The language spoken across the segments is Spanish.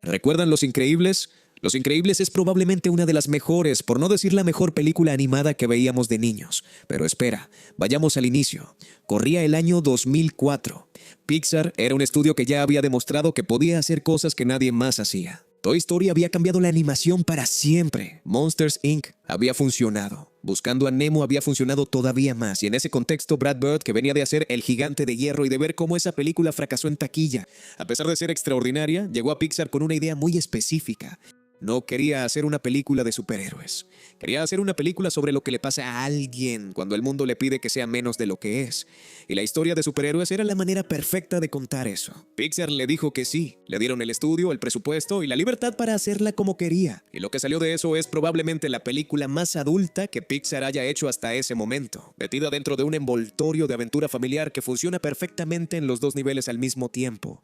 ¿Recuerdan Los Increíbles? Los Increíbles es probablemente una de las mejores, por no decir la mejor película animada que veíamos de niños. Pero espera, vayamos al inicio. Corría el año 2004. Pixar era un estudio que ya había demostrado que podía hacer cosas que nadie más hacía. Toy Story había cambiado la animación para siempre. Monsters, Inc. había funcionado. Buscando a Nemo había funcionado todavía más. Y en ese contexto, Brad Bird, que venía de hacer El Gigante de Hierro y de ver cómo esa película fracasó en taquilla, a pesar de ser extraordinaria, llegó a Pixar con una idea muy específica. No quería hacer una película de superhéroes. Quería hacer una película sobre lo que le pasa a alguien cuando el mundo le pide que sea menos de lo que es. Y la historia de superhéroes era la manera perfecta de contar eso. Pixar le dijo que sí. Le dieron el estudio, el presupuesto y la libertad para hacerla como quería. Y lo que salió de eso es probablemente la película más adulta que Pixar haya hecho hasta ese momento. Metida dentro de un envoltorio de aventura familiar que funciona perfectamente en los dos niveles al mismo tiempo.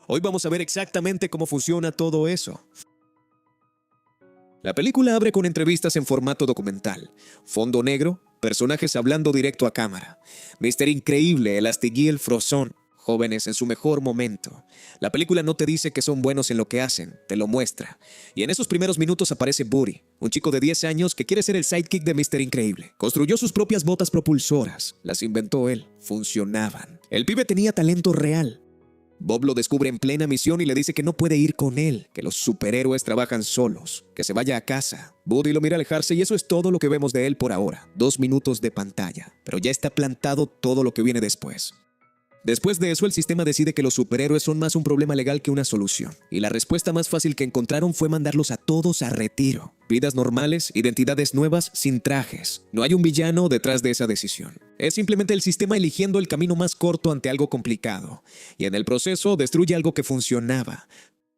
Hoy vamos a ver exactamente cómo funciona todo eso. La película abre con entrevistas en formato documental, fondo negro, personajes hablando directo a cámara. Mr. Increíble, Elastigirl, Frozone, jóvenes en su mejor momento. La película no te dice que son buenos en lo que hacen, te lo muestra. Y en esos primeros minutos aparece Woody, un chico de 10 años que quiere ser el sidekick de Mr. Increíble. Construyó sus propias botas propulsoras, las inventó él, funcionaban. El pibe tenía talento real. Bob lo descubre en plena misión y le dice que no puede ir con él, que los superhéroes trabajan solos, que se vaya a casa. Woody lo mira alejarse y eso es todo lo que vemos de él por ahora. 2 minutos de pantalla, pero ya está plantado todo lo que viene después. Después de eso, el sistema decide que los superhéroes son más un problema legal que una solución. Y la respuesta más fácil que encontraron fue mandarlos a todos a retiro. Vidas normales, identidades nuevas, sin trajes. No hay un villano detrás de esa decisión. Es simplemente el sistema eligiendo el camino más corto ante algo complicado. Y en el proceso destruye algo que funcionaba.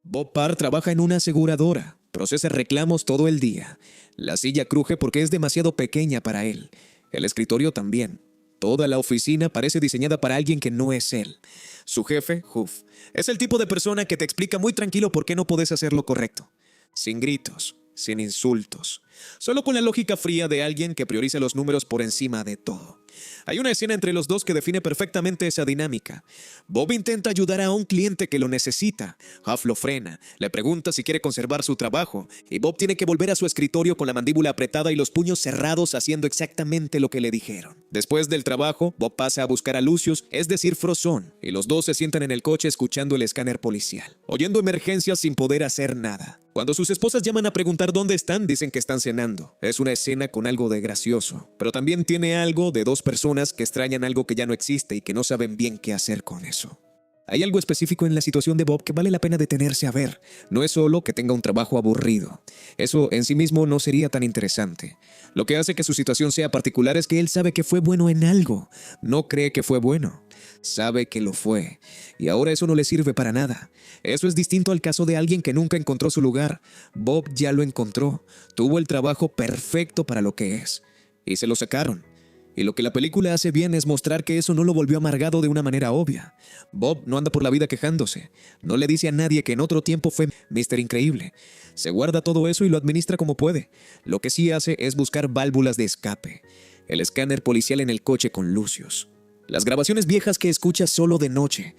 Bob Parr trabaja en una aseguradora. Procesa reclamos todo el día. La silla cruje porque es demasiado pequeña para él. El escritorio también. Toda la oficina parece diseñada para alguien que no es él. Su jefe, Huff, es el tipo de persona que te explica muy tranquilo por qué no podés hacer lo correcto. Sin gritos, sin insultos. Solo con la lógica fría de alguien que prioriza los números por encima de todo. Hay una escena entre los dos que define perfectamente esa dinámica. Bob intenta ayudar a un cliente que lo necesita. Huff lo frena, le pregunta si quiere conservar su trabajo, y Bob tiene que volver a su escritorio con la mandíbula apretada y los puños cerrados haciendo exactamente lo que le dijeron. Después del trabajo, Bob pasa a buscar a Lucius, es decir, Frozone, y los dos se sientan en el coche escuchando el escáner policial, oyendo emergencias sin poder hacer nada. Cuando sus esposas llaman a preguntar dónde están, dicen que están cenando. Es una escena con algo de gracioso, pero también tiene algo de dos personas que extrañan algo que ya no existe y que no saben bien qué hacer con eso. Hay algo específico en la situación de Bob que vale la pena detenerse a ver. No es solo que tenga un trabajo aburrido. Eso en sí mismo no sería tan interesante. Lo que hace que su situación sea particular es que él sabe que fue bueno en algo. No cree que fue bueno. Sabe que lo fue. Y ahora eso no le sirve para nada. Eso es distinto al caso de alguien que nunca encontró su lugar. Bob ya lo encontró. Tuvo el trabajo perfecto para lo que es. Y se lo sacaron. Y lo que la película hace bien es mostrar que eso no lo volvió amargado de una manera obvia. Bob no anda por la vida quejándose. No le dice a nadie que en otro tiempo fue Mr. Increíble. Se guarda todo eso y lo administra como puede. Lo que sí hace es buscar válvulas de escape. El escáner policial en el coche con Lucius. Las grabaciones viejas que escucha solo de noche.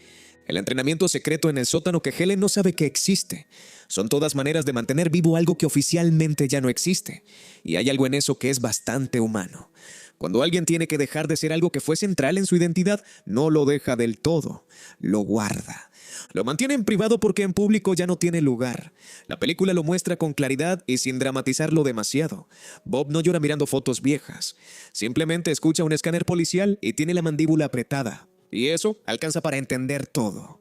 El entrenamiento secreto en el sótano que Helen no sabe que existe. Son todas maneras de mantener vivo algo que oficialmente ya no existe. Y hay algo en eso que es bastante humano. Cuando alguien tiene que dejar de ser algo que fue central en su identidad, no lo deja del todo, lo guarda. Lo mantiene en privado porque en público ya no tiene lugar. La película lo muestra con claridad y sin dramatizarlo demasiado. Bob no llora mirando fotos viejas. Simplemente escucha un escáner policial y tiene la mandíbula apretada. Y eso alcanza para entender todo.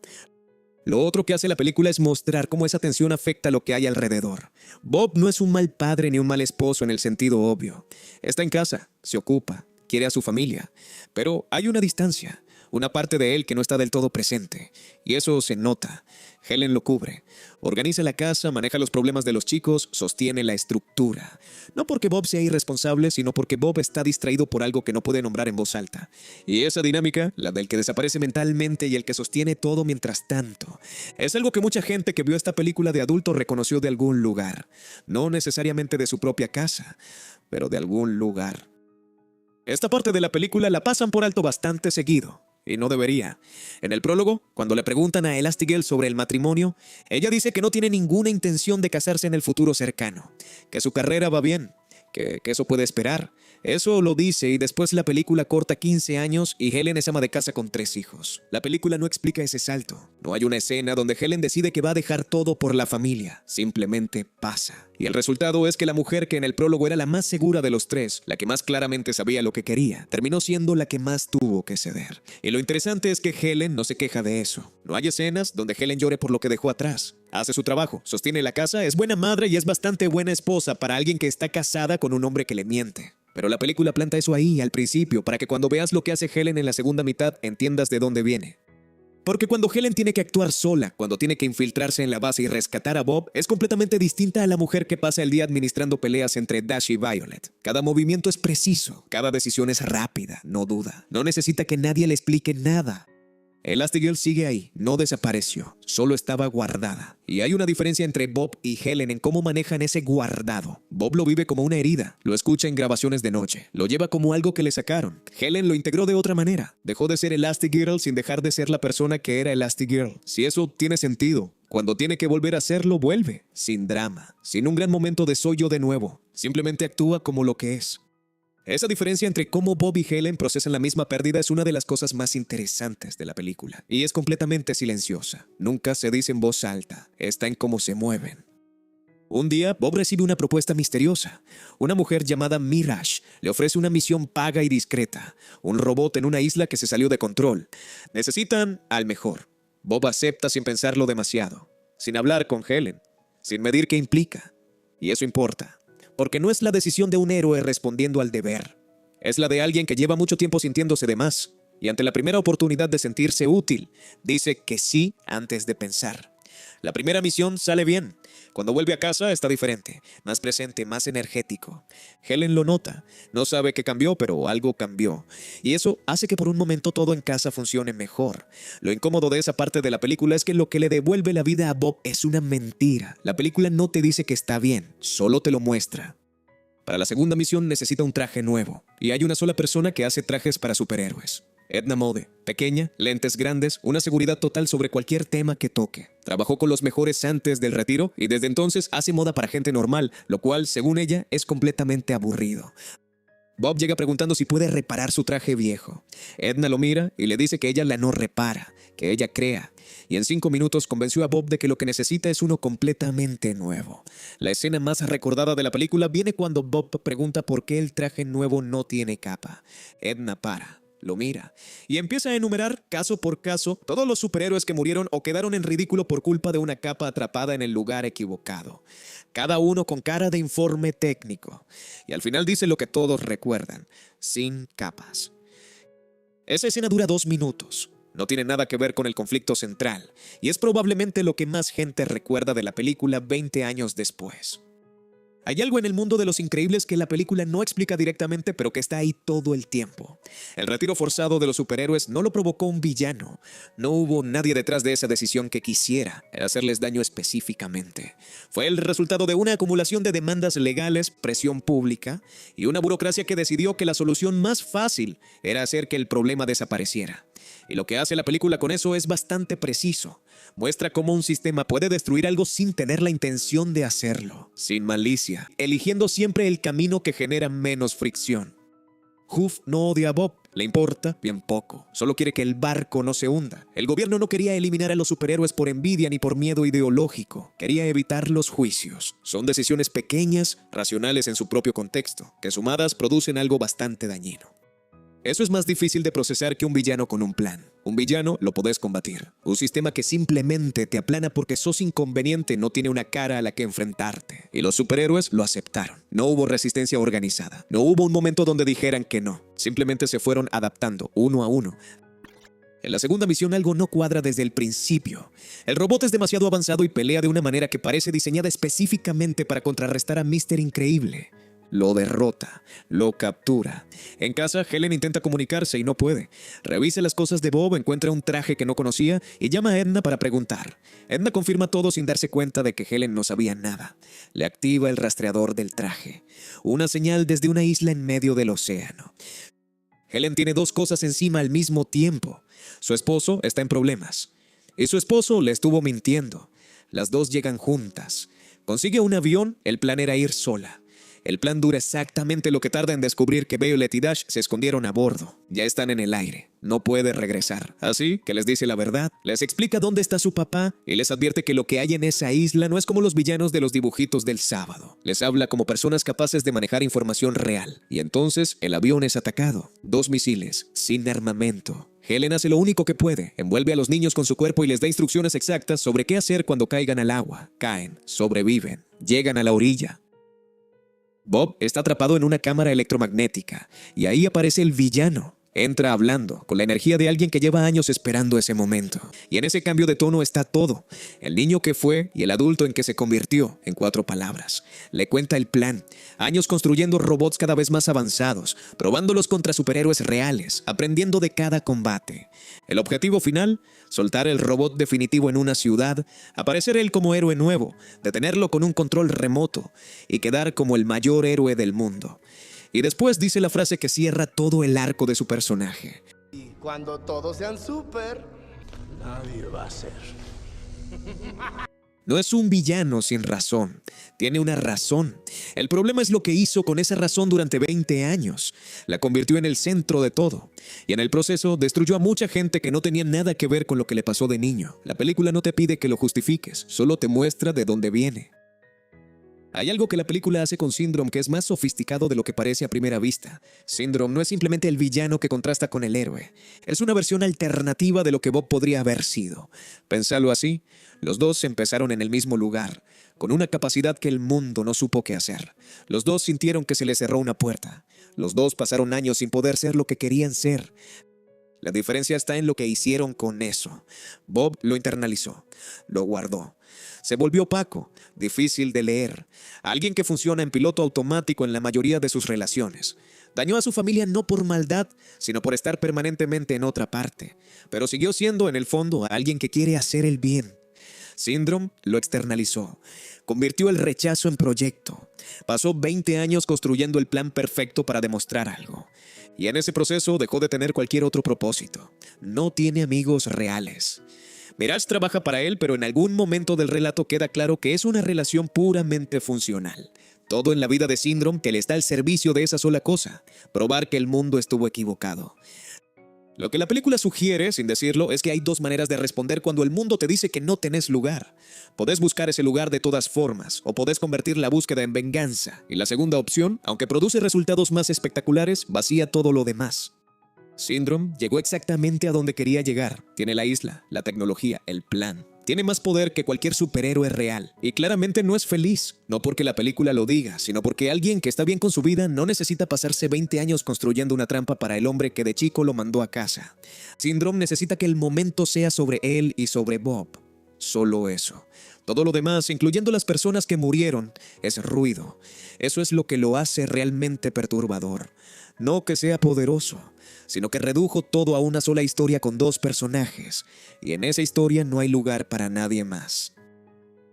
Lo otro que hace la película es mostrar cómo esa tensión afecta lo que hay alrededor. Bob no es un mal padre ni un mal esposo en el sentido obvio. Está en casa, se ocupa, quiere a su familia. Pero hay una distancia, una parte de él que no está del todo presente. Y eso se nota. Helen lo cubre. Organiza la casa, maneja los problemas de los chicos, sostiene la estructura. No porque Bob sea irresponsable, sino porque Bob está distraído por algo que no puede nombrar en voz alta. Y esa dinámica, la del que desaparece mentalmente y el que sostiene todo mientras tanto, es algo que mucha gente que vio esta película de adulto reconoció de algún lugar. No necesariamente de su propia casa, pero de algún lugar. Esta parte de la película la pasan por alto bastante seguido. y no debería. En el prólogo, cuando le preguntan a Elastigirl sobre el matrimonio, ella dice que no tiene ninguna intención de casarse en el futuro cercano, que su carrera va bien, que eso puede esperar. Eso lo dice y después la película corta 15 años y Helen es ama de casa con 3 hijos. La película no explica ese salto. No hay una escena donde Helen decide que va a dejar todo por la familia. Simplemente pasa. Y el resultado es que la mujer que en el prólogo era la más segura de los 3, la que más claramente sabía lo que quería, terminó siendo la que más tuvo que ceder. Y lo interesante es que Helen no se queja de eso. No hay escenas donde Helen llore por lo que dejó atrás. Hace su trabajo, sostiene la casa, es buena madre y es bastante buena esposa para alguien que está casada con un hombre que le miente. Pero la película planta eso ahí, al principio, para que cuando veas lo que hace Helen en la segunda mitad, entiendas de dónde viene. Porque cuando Helen tiene que actuar sola, cuando tiene que infiltrarse en la base y rescatar a Bob, es completamente distinta a la mujer que pasa el día administrando peleas entre Dash y Violet. Cada movimiento es preciso, cada decisión es rápida, no duda. No necesita que nadie le explique nada. Elastigirl sigue ahí, no desapareció, solo estaba guardada. Y hay una diferencia entre Bob y Helen en cómo manejan ese guardado. Bob lo vive como una herida, lo escucha en grabaciones de noche, lo lleva como algo que le sacaron. Helen lo integró de otra manera, dejó de ser Elastigirl sin dejar de ser la persona que era Elastigirl. Si eso tiene sentido, cuando tiene que volver a hacerlo, vuelve, sin drama, sin un gran momento de soy yo de nuevo, simplemente actúa como lo que es. Esa diferencia entre cómo Bob y Helen procesan la misma pérdida es una de las cosas más interesantes de la película, y es completamente silenciosa. Nunca se dice en voz alta, está en cómo se mueven. Un día, Bob recibe una propuesta misteriosa. Una mujer llamada Mirage le ofrece una misión paga y discreta, un robot en una isla que se salió de control. Necesitan al mejor. Bob acepta sin pensarlo demasiado, sin hablar con Helen, sin medir qué implica, y eso importa. Porque no es la decisión de un héroe respondiendo al deber. Es la de alguien que lleva mucho tiempo sintiéndose de más. Y ante la primera oportunidad de sentirse útil, dice que sí antes de pensar. La primera misión sale bien. Cuando vuelve a casa está diferente, más presente, más energético. Helen lo nota. No sabe qué cambió, pero algo cambió. Y eso hace que por un momento todo en casa funcione mejor. Lo incómodo de esa parte de la película es que lo que le devuelve la vida a Bob es una mentira. La película no te dice que está bien, solo te lo muestra. Para la segunda misión necesita un traje nuevo. Y hay una sola persona que hace trajes para superhéroes. Edna Mode, pequeña, lentes grandes, una seguridad total sobre cualquier tema que toque. Trabajó con los mejores antes del retiro y desde entonces hace moda para gente normal, lo cual, según ella, es completamente aburrido. Bob llega preguntando si puede reparar su traje viejo. Edna lo mira y le dice que ella la no repara, que ella crea. Y en 5 minutos convenció a Bob de que lo que necesita es uno completamente nuevo. La escena más recordada de la película viene cuando Bob pregunta por qué el traje nuevo no tiene capa. Edna para. Lo mira y empieza a enumerar caso por caso todos los superhéroes que murieron o quedaron en ridículo por culpa de una capa atrapada en el lugar equivocado. Cada uno con cara de informe técnico. Y al final dice lo que todos recuerdan: sin capas. Esa escena dura 2 minutos. No tiene nada que ver con el conflicto central y es probablemente lo que más gente recuerda de la película 20 años después. Hay algo en el mundo de Los Increíbles que la película no explica directamente, pero que está ahí todo el tiempo. El retiro forzado de los superhéroes no lo provocó un villano. No hubo nadie detrás de esa decisión que quisiera hacerles daño específicamente. Fue el resultado de una acumulación de demandas legales, presión pública y una burocracia que decidió que la solución más fácil era hacer que el problema desapareciera. Y lo que hace la película con eso es bastante preciso. Muestra cómo un sistema puede destruir algo sin tener la intención de hacerlo, sin malicia, eligiendo siempre el camino que genera menos fricción. Huff no odia a Bob, le importa bien poco, solo quiere que el barco no se hunda. El gobierno no quería eliminar a los superhéroes por envidia ni por miedo ideológico, quería evitar los juicios. Son decisiones pequeñas, racionales en su propio contexto, que sumadas producen algo bastante dañino. Eso es más difícil de procesar que un villano con un plan. Un villano lo podés combatir. Un sistema que simplemente te aplana porque sos inconveniente no tiene una cara a la que enfrentarte. Y los superhéroes lo aceptaron. No hubo resistencia organizada. No hubo un momento donde dijeran que no. Simplemente se fueron adaptando uno a uno. En la segunda misión algo no cuadra desde el principio. El robot es demasiado avanzado y pelea de una manera que parece diseñada específicamente para contrarrestar a Mr. Increíble. Lo derrota, lo captura. En casa, Helen intenta comunicarse y no puede. Revisa las cosas de Bob, encuentra un traje que no conocía y llama a Edna para preguntar. Edna confirma todo sin darse cuenta de que Helen no sabía nada. Le activa el rastreador del traje. Una señal desde una isla en medio del océano. Helen tiene 2 cosas encima al mismo tiempo. Su esposo está en problemas. Y su esposo le estuvo mintiendo. Las dos llegan juntas. Consigue un avión, el plan era ir sola. El plan dura exactamente lo que tarda en descubrir que Violet y Dash se escondieron a bordo. Ya están en el aire. No puede regresar. Así que les dice la verdad, les explica dónde está su papá y les advierte que lo que hay en esa isla no es como los villanos de los dibujitos del sábado. Les habla como personas capaces de manejar información real. Y entonces el avión es atacado. 2 misiles, sin armamento. Helen hace lo único que puede, envuelve a los niños con su cuerpo y les da instrucciones exactas sobre qué hacer cuando caigan al agua. Caen, sobreviven, llegan a la orilla. Bob está atrapado en una cámara electromagnética y ahí aparece el villano. Entra hablando, con la energía de alguien que lleva años esperando ese momento. Y en ese cambio de tono está todo. El niño que fue y el adulto en que se convirtió, en 4 palabras. Le cuenta el plan. Años construyendo robots cada vez más avanzados, probándolos contra superhéroes reales, aprendiendo de cada combate. El objetivo final, soltar el robot definitivo en una ciudad, aparecer él como héroe nuevo, detenerlo con un control remoto y quedar como el mayor héroe del mundo. Y después dice la frase que cierra todo el arco de su personaje. Y cuando todos sean súper, nadie va a ser. No es un villano sin razón, tiene una razón. El problema es lo que hizo con esa razón durante 20 años. La convirtió en el centro de todo. Y en el proceso destruyó a mucha gente que no tenía nada que ver con lo que le pasó de niño. La película no te pide que lo justifiques, solo te muestra de dónde viene. Hay algo que la película hace con Syndrome que es más sofisticado de lo que parece a primera vista. Syndrome no es simplemente el villano que contrasta con el héroe. Es una versión alternativa de lo que Bob podría haber sido. Pensalo así, los dos empezaron en el mismo lugar, con una capacidad que el mundo no supo qué hacer. Los dos sintieron que se les cerró una puerta. Los dos pasaron años sin poder ser lo que querían ser. La diferencia está en lo que hicieron con eso. Bob lo internalizó, lo guardó. Se volvió opaco, difícil de leer, alguien que funciona en piloto automático en la mayoría de sus relaciones. Dañó a su familia no por maldad, sino por estar permanentemente en otra parte, pero siguió siendo en el fondo alguien que quiere hacer el bien. Syndrome lo externalizó, convirtió el rechazo en proyecto. Pasó 20 años construyendo el plan perfecto para demostrar algo. Y en ese proceso dejó de tener cualquier otro propósito. No tiene amigos reales. Mirage trabaja para él, pero en algún momento del relato queda claro que es una relación puramente funcional. Todo en la vida de Syndrome que le está al servicio de esa sola cosa, probar que el mundo estuvo equivocado. Lo que la película sugiere, sin decirlo, es que hay 2 maneras de responder cuando el mundo te dice que no tenés lugar. Podés buscar ese lugar de todas formas, o podés convertir la búsqueda en venganza. Y la segunda opción, aunque produce resultados más espectaculares, vacía todo lo demás. Syndrome llegó exactamente a donde quería llegar. Tiene la isla, la tecnología, el plan. Tiene más poder que cualquier superhéroe real. Y claramente no es feliz. No porque la película lo diga, sino porque alguien que está bien con su vida no necesita pasarse 20 años construyendo una trampa para el hombre que de chico lo mandó a casa. Syndrome necesita que el momento sea sobre él y sobre Bob. Solo eso. Todo lo demás, incluyendo las personas que murieron, es ruido. Eso es lo que lo hace realmente perturbador. No que sea poderoso, sino que redujo todo a una sola historia con 2 personajes, y en esa historia no hay lugar para nadie más.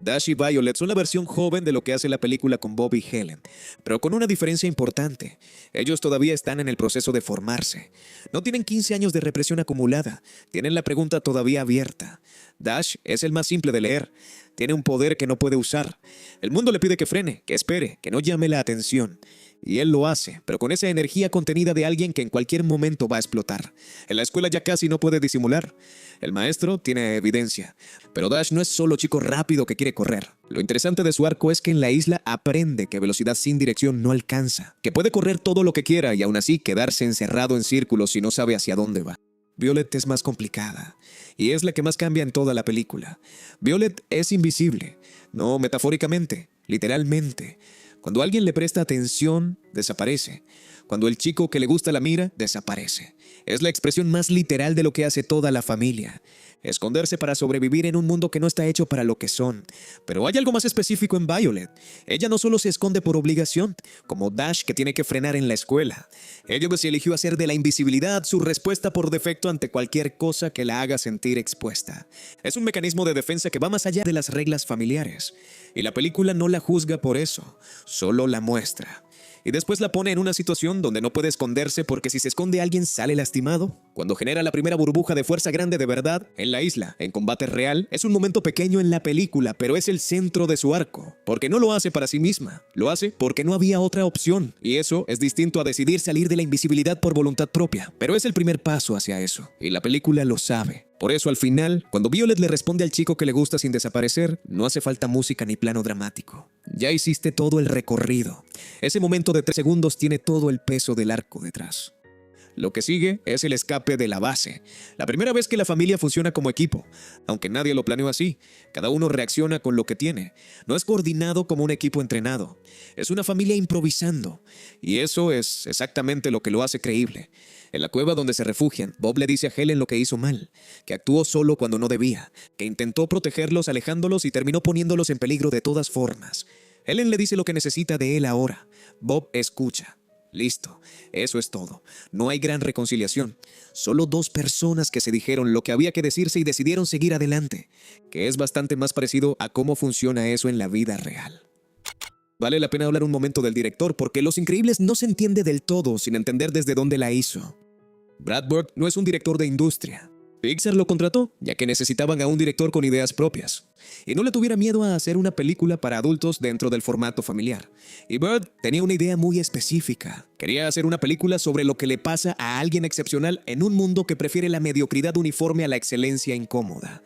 Dash y Violet son la versión joven de lo que hace la película con Bob y Helen, pero con una diferencia importante. Ellos todavía están en el proceso de formarse. No tienen 15 años de represión acumulada, tienen la pregunta todavía abierta. Dash es el más simple de leer, tiene un poder que no puede usar. El mundo le pide que frene, que espere, que no llame la atención. Y él lo hace, pero con esa energía contenida de alguien que en cualquier momento va a explotar. En la escuela ya casi no puede disimular. El maestro tiene evidencia. Pero Dash no es solo chico rápido que quiere correr. Lo interesante de su arco es que en la isla aprende que velocidad sin dirección no alcanza, que puede correr todo lo que quiera y aún así quedarse encerrado en círculos si no sabe hacia dónde va. Violet es más complicada, y es la que más cambia en toda la película. Violet es invisible, no metafóricamente, literalmente. Cuando alguien le presta atención, desaparece. Cuando el chico que le gusta la mira, desaparece. Es la expresión más literal de lo que hace toda la familia. Esconderse para sobrevivir en un mundo que no está hecho para lo que son. Pero hay algo más específico en Violet. Ella no solo se esconde por obligación, como Dash que tiene que frenar en la escuela. Ella se eligió hacer de la invisibilidad su respuesta por defecto ante cualquier cosa que la haga sentir expuesta. Es un mecanismo de defensa que va más allá de las reglas familiares. Y la película no la juzga por eso, solo la muestra. y después la pone en una situación donde no puede esconderse porque si se esconde alguien sale lastimado. Cuando genera la primera burbuja de fuerza grande de verdad en la isla, en combate real, es un momento pequeño en la película, pero es el centro de su arco, porque no lo hace para sí misma, lo hace porque no había otra opción, y eso es distinto a decidir salir de la invisibilidad por voluntad propia, pero es el primer paso hacia eso, y la película lo sabe. Por eso al final, cuando Violet le responde al chico que le gusta sin desaparecer, no hace falta música ni plano dramático. Ya hiciste todo el recorrido. Ese momento de 3 segundos tiene todo el peso del arco detrás. Lo que sigue es el escape de la base. La primera vez que la familia funciona como equipo, aunque nadie lo planeó así. Cada uno reacciona con lo que tiene. No es coordinado como un equipo entrenado. Es una familia improvisando. Y eso es exactamente lo que lo hace creíble. En la cueva donde se refugian, Bob le dice a Helen lo que hizo mal, que actuó solo cuando no debía, que intentó protegerlos alejándolos y terminó poniéndolos en peligro de todas formas. Helen le dice lo que necesita de él ahora. Bob escucha. Listo, eso es todo. No hay gran reconciliación. Solo 2 personas que se dijeron lo que había que decirse y decidieron seguir adelante, que es bastante más parecido a cómo funciona eso en la vida real. Vale la pena hablar un momento del director porque Los Increíbles no se entiende del todo sin entender desde dónde la hizo. Brad Bird no es un director de industria. Pixar lo contrató, ya que necesitaban a un director con ideas propias. Y no le tuviera miedo a hacer una película para adultos dentro del formato familiar. Y Bird tenía una idea muy específica. Quería hacer una película sobre lo que le pasa a alguien excepcional en un mundo que prefiere la mediocridad uniforme a la excelencia incómoda.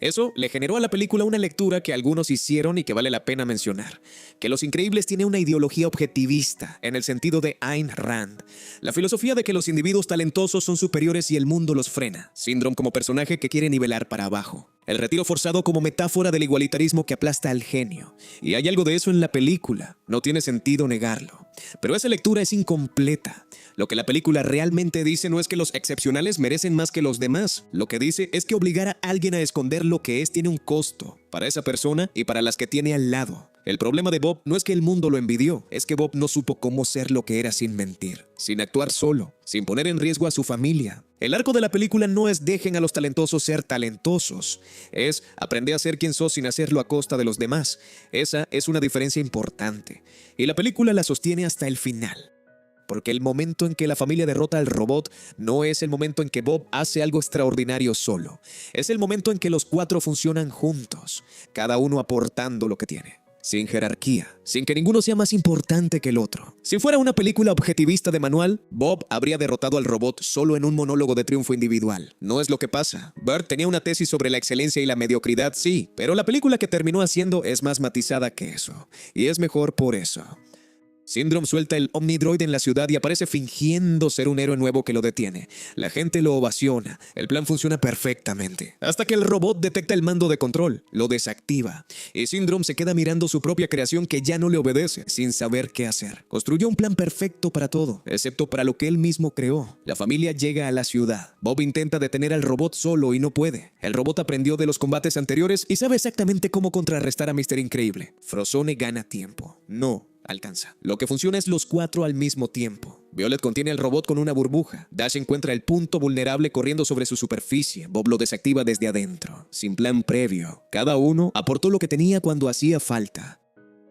Eso le generó a la película una lectura que algunos hicieron y que vale la pena mencionar, que Los Increíbles tiene una ideología objetivista, en el sentido de Ayn Rand. La filosofía de que los individuos talentosos son superiores y el mundo los frena. Syndrome como personaje que quiere nivelar para abajo. El retiro forzado como metáfora del igualitarismo que aplasta al genio. Y hay algo de eso en la película, no tiene sentido negarlo. Pero esa lectura es incompleta. Lo que la película realmente dice no es que los excepcionales merecen más que los demás. Lo que dice es que obligar a alguien a esconder lo que es tiene un costo, para esa persona y para las que tiene al lado. El problema de Bob no es que el mundo lo envidió, es que Bob no supo cómo ser lo que era sin mentir, sin actuar solo, sin poner en riesgo a su familia. El arco de la película no es dejen a los talentosos ser talentosos, es aprender a ser quien sos sin hacerlo a costa de los demás. Esa es una diferencia importante, y la película la sostiene hasta el final. Porque el momento en que la familia derrota al robot no es el momento en que Bob hace algo extraordinario solo. Es el momento en que los 4 funcionan juntos, cada uno aportando lo que tiene. Sin jerarquía, sin que ninguno sea más importante que el otro. Si fuera una película objetivista de manual, Bob habría derrotado al robot solo en un monólogo de triunfo individual. No es lo que pasa. Bert tenía una tesis sobre la excelencia y la mediocridad, sí, pero la película que terminó haciendo es más matizada que eso. Y es mejor por eso. Syndrome suelta el Omnidroid en la ciudad y aparece fingiendo ser un héroe nuevo que lo detiene. La gente lo ovaciona. El plan funciona perfectamente. Hasta que el robot detecta el mando de control, lo desactiva. Y Syndrome se queda mirando su propia creación que ya no le obedece, sin saber qué hacer. Construyó un plan perfecto para todo, excepto para lo que él mismo creó. La familia llega a la ciudad. Bob intenta detener al robot solo y no puede. El robot aprendió de los combates anteriores y sabe exactamente cómo contrarrestar a Mr. Increíble. Frozone gana tiempo. No alcanza. Lo que funciona es los 4 al mismo tiempo. Violet contiene al robot con una burbuja. Dash encuentra el punto vulnerable corriendo sobre su superficie. Bob lo desactiva desde adentro, sin plan previo. Cada uno aportó lo que tenía cuando hacía falta.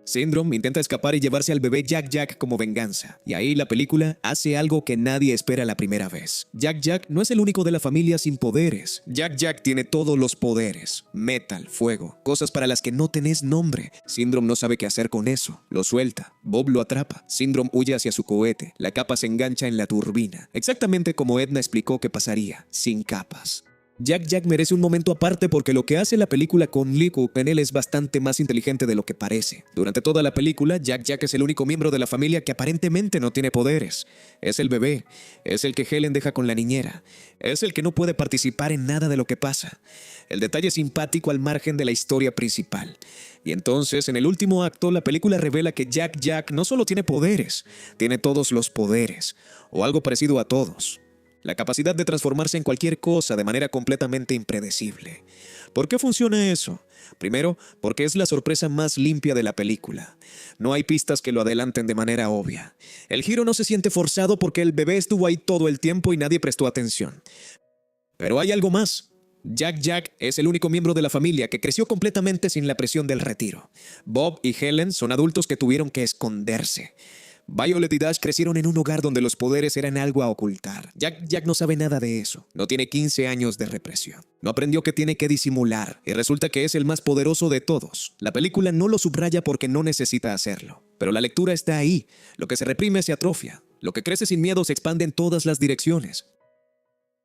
Syndrome intenta escapar y llevarse al bebé Jack Jack como venganza. Y ahí la película hace algo que nadie espera la primera vez. Jack Jack no es el único de la familia sin poderes. Jack Jack tiene todos los poderes. Metal, fuego, cosas para las que no tenés nombre. Syndrome no sabe qué hacer con eso. Lo suelta. Bob lo atrapa. Syndrome huye hacia su cohete. La capa se engancha en la turbina. Exactamente como Edna explicó que pasaría, sin capas. Jack Jack merece un momento aparte porque lo que hace la película con Lee Penel es bastante más inteligente de lo que parece. Durante toda la película, Jack Jack es el único miembro de la familia que aparentemente no tiene poderes. Es el bebé, es el que Helen deja con la niñera, es el que no puede participar en nada de lo que pasa. El detalle simpático al margen de la historia principal. Y entonces, en el último acto, la película revela que Jack Jack no solo tiene poderes, tiene todos los poderes, o algo parecido a todos. La capacidad de transformarse en cualquier cosa de manera completamente impredecible. ¿Por qué funciona eso? Primero, porque es la sorpresa más limpia de la película. No hay pistas que lo adelanten de manera obvia. El giro no se siente forzado porque el bebé estuvo ahí todo el tiempo y nadie prestó atención. Pero hay algo más. Jack Jack es el único miembro de la familia que creció completamente sin la presión del retiro. Bob y Helen son adultos que tuvieron que esconderse. Violet y Dash crecieron en un hogar donde los poderes eran algo a ocultar. Jack no sabe nada de eso. No tiene 15 años de represión. No aprendió que tiene que disimular y resulta que es el más poderoso de todos. La película no lo subraya porque no necesita hacerlo. Pero la lectura está ahí. Lo que se reprime se atrofia. Lo que crece sin miedo se expande en todas las direcciones.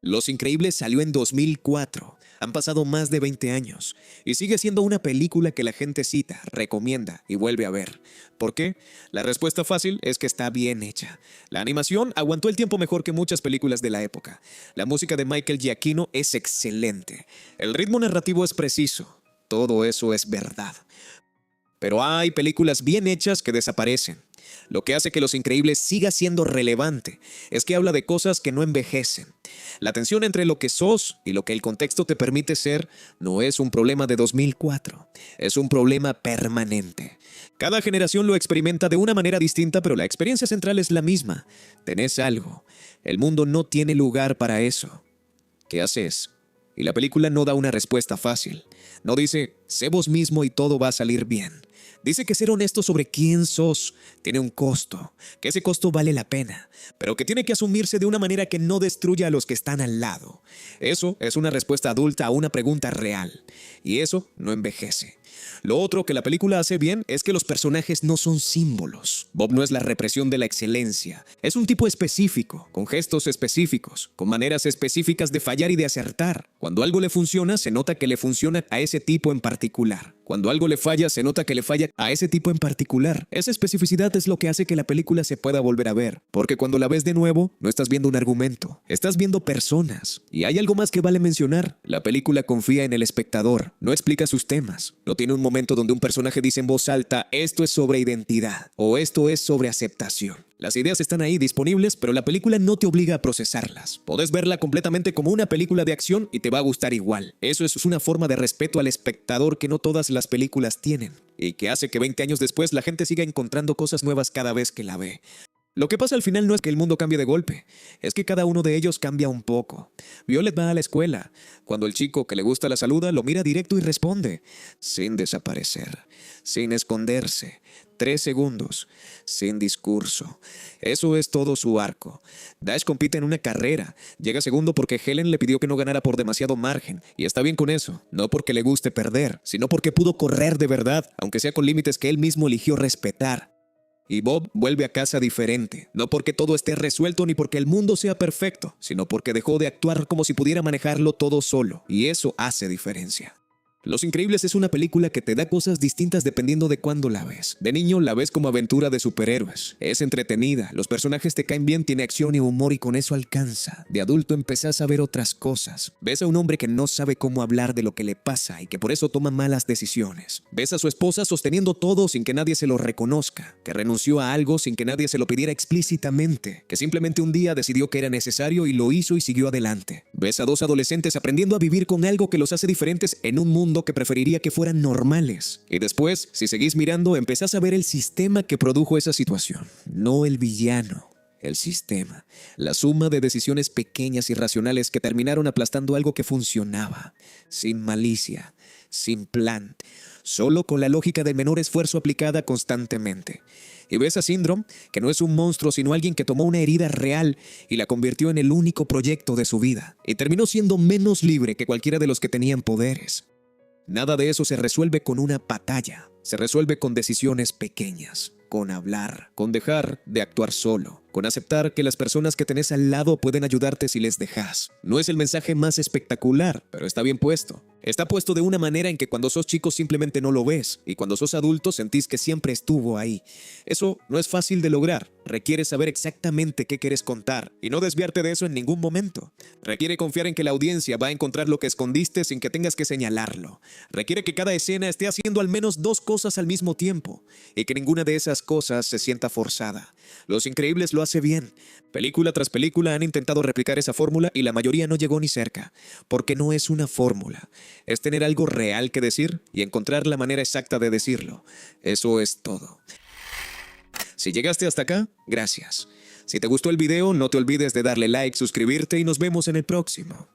Los Increíbles salió en 2004. Han pasado más de 20 años y sigue siendo una película que la gente cita, recomienda y vuelve a ver. ¿Por qué? La respuesta fácil es que está bien hecha. La animación aguantó el tiempo mejor que muchas películas de la época. La música de Michael Giacchino es excelente. El ritmo narrativo es preciso. Todo eso es verdad. Pero hay películas bien hechas que desaparecen. Lo que hace que Los Increíbles siga siendo relevante es que habla de cosas que no envejecen. La tensión entre lo que sos y lo que el contexto te permite ser no es un problema de 2004, es un problema permanente. Cada generación lo experimenta de una manera distinta, pero la experiencia central es la misma. Tenés algo. El mundo no tiene lugar para eso. ¿Qué haces? Y la película no da una respuesta fácil. No dice, sé vos mismo y todo va a salir bien. Dice que ser honesto sobre quién sos tiene un costo, que ese costo vale la pena, pero que tiene que asumirse de una manera que no destruya a los que están al lado. Eso es una respuesta adulta a una pregunta real, y eso no envejece. Lo otro que la película hace bien es que los personajes no son símbolos. Bob no es la represión de la excelencia. Es un tipo específico, con gestos específicos, con maneras específicas de fallar y de acertar. Cuando algo le funciona, se nota que le funciona a ese tipo en particular. Cuando algo le falla, se nota que le falla a ese tipo en particular. Esa especificidad es lo que hace que la película se pueda volver a ver. Porque cuando la ves de nuevo, no estás viendo un argumento. Estás viendo personas. Y hay algo más que vale mencionar. La película confía en el espectador. No explica sus temas. No tiene un momento donde un personaje dice en voz alta, esto es sobre identidad o esto es sobre aceptación. Las ideas están ahí disponibles, pero la película no te obliga a procesarlas. Podés verla completamente como una película de acción y te va a gustar igual. Eso es una forma de respeto al espectador que no todas las películas tienen y que hace que 20 años después la gente siga encontrando cosas nuevas cada vez que la ve. Lo que pasa al final no es que el mundo cambie de golpe, es que cada uno de ellos cambia un poco. Violet va a la escuela. Cuando el chico que le gusta la saluda, lo mira directo y responde, sin desaparecer, sin esconderse. 3 segundos, sin discurso. Eso es todo su arco. Dash compite en una carrera. Llega segundo porque Helen le pidió que no ganara por demasiado margen. Y está bien con eso. No porque le guste perder, sino porque pudo correr de verdad, aunque sea con límites que él mismo eligió respetar. Y Bob vuelve a casa diferente, no porque todo esté resuelto ni porque el mundo sea perfecto, sino porque dejó de actuar como si pudiera manejarlo todo solo, y eso hace diferencia. Los Increíbles es una película que te da cosas distintas dependiendo de cuándo la ves. De niño la ves como aventura de superhéroes. Es entretenida, los personajes te caen bien, tiene acción y humor y con eso alcanza. De adulto empezás a ver otras cosas. Ves a un hombre que no sabe cómo hablar de lo que le pasa y que por eso toma malas decisiones. Ves a su esposa sosteniendo todo sin que nadie se lo reconozca, que renunció a algo sin que nadie se lo pidiera explícitamente, que simplemente un día decidió que era necesario y lo hizo y siguió adelante. Ves a 2 adolescentes aprendiendo a vivir con algo que los hace diferentes en un mundo que preferiría que fueran normales. Y después, si seguís mirando, empezás a ver el sistema que produjo esa situación. No el villano, el sistema. La suma de decisiones pequeñas y racionales que terminaron aplastando algo que funcionaba. Sin malicia, sin plan. Solo con la lógica del menor esfuerzo aplicada constantemente. Y ves a Syndrome, que no es un monstruo, sino alguien que tomó una herida real y la convirtió en el único proyecto de su vida. Y terminó siendo menos libre que cualquiera de los que tenían poderes. Nada de eso se resuelve con una batalla, se resuelve con decisiones pequeñas, con hablar, con dejar de actuar solo, con aceptar que las personas que tenés al lado pueden ayudarte si les dejas. No es el mensaje más espectacular, pero está bien puesto. Está puesto de una manera en que cuando sos chico simplemente no lo ves, y cuando sos adulto sentís que siempre estuvo ahí. Eso no es fácil de lograr. Requiere saber exactamente qué quieres contar, y no desviarte de eso en ningún momento. Requiere confiar en que la audiencia va a encontrar lo que escondiste sin que tengas que señalarlo. Requiere que cada escena esté haciendo al menos 2 cosas al mismo tiempo, y que ninguna de esas cosas se sienta forzada. Los Increíbles lo hace bien. Película tras película han intentado replicar esa fórmula y la mayoría no llegó ni cerca, porque no es una fórmula. Es tener algo real que decir y encontrar la manera exacta de decirlo. Eso es todo. Si llegaste hasta acá, gracias. Si te gustó el video, no te olvides de darle like, suscribirte y nos vemos en el próximo.